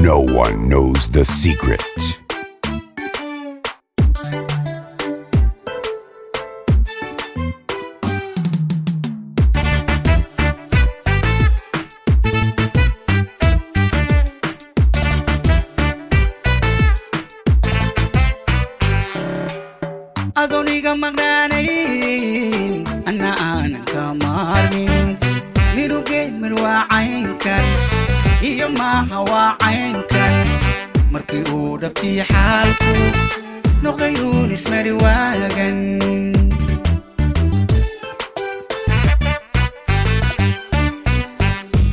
No one knows the secret. adoniga magnaanayn anna aanan ka maarmin miruge marwaacaynkan iyo maaha waacaynkan markii uu dhabtii xaalku noqday uun ismari waagan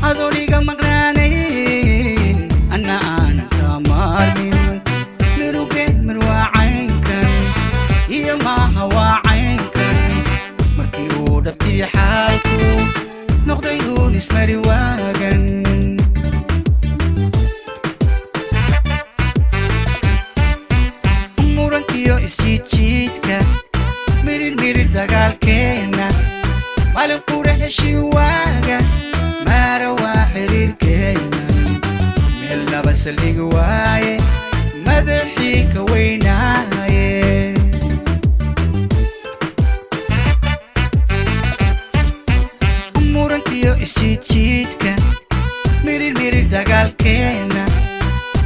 adoniga magnaanayn anna aanan ka maarmin miruge marwaacaynkan iyo maaha waacaynkan markii uu dhabtii xaalku noqday uun ismari waagan murankiyo isjiidjiidka mirir dagaalkeenna maalin qura heshii waaga maara waa xiriirkeennan meel laba saldhigi waaye madaxii ka weynaaye murankiyo isjiidjiidka mirir dagaalkeenna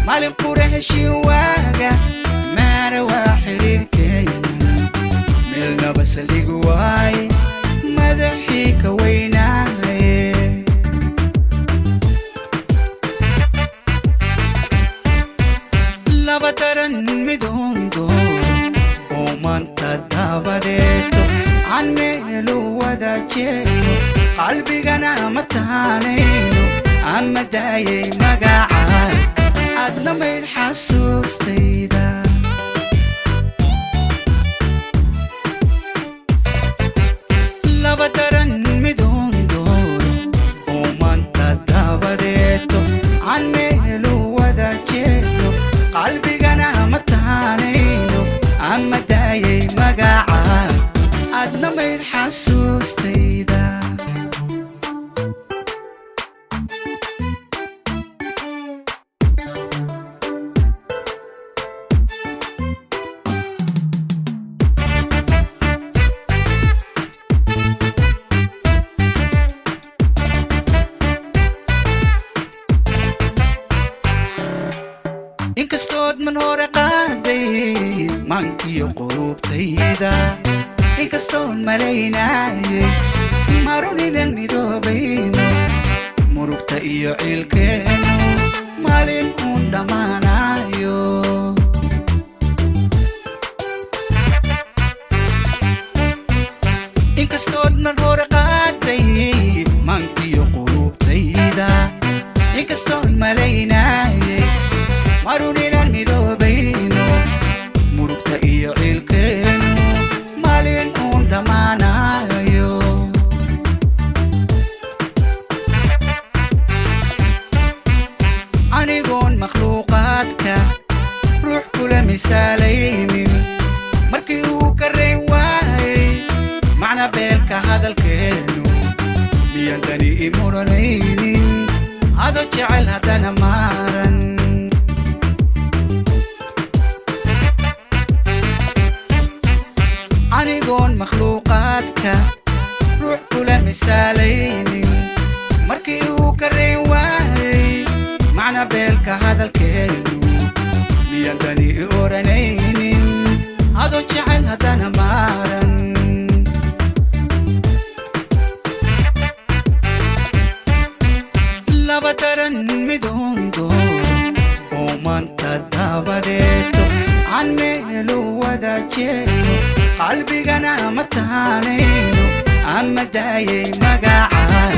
maalin qura heshii waaga maara waa xiriirkeennan meel laba saldhigi waaye madaxii ka weynaaye laba daran midoon dooro oo maanta dabadeeto aan meelu wada jeedo qalbigana ma taanayno ama daayay magacaan adna mayl xasuustayda laba daran midoon dooro oo maanta dabadeeto aan meelu wada jeedo qalbigana ma taanayno ama daayay magacaan adna mayl xasuustayda inkastood man hore qaaday maankiyo qulubtayda inkastoon malaynaayay maruninan midoobayno murugta iyo ciilkeennu maalin uun dhammaanayo inkastood man hore qaaday maankiyo qulubtayda inkastoon malaynaayay maruninan midoobayno murugta iyo ciilkeennu maalin uun dhammaanayo anigoon makhluuqaadka ruux kula misaalaynin markii uu ka rayn waayay macna beelka hadalkeennu miyan dani i muranaynin ado jecel haddana maaran anigoon makhluuqaadka ruux kula misaalaynin markii uu ka rayn waayay macna beelka hadalkeennu miyan dani i oranaynin ado jecel haddana maaran laba daran midoon dooro oo maanta dabadeeto aan meelu wada jeedo qalbigana ma taanayno ama daayay magacaan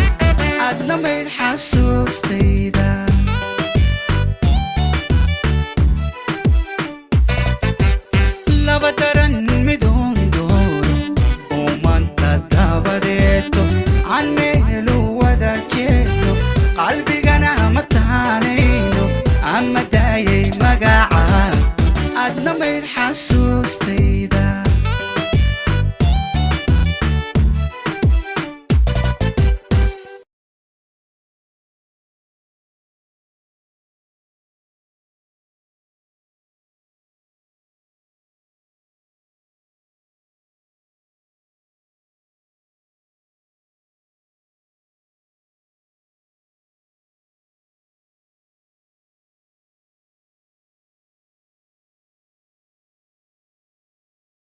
adna mayl xasuustayda laba daran midoon dooro oo maanta dabadeeto aan meelu wada jeedo qalbigana ma taanayno ama daayay magacaan adna mayl xasuustayda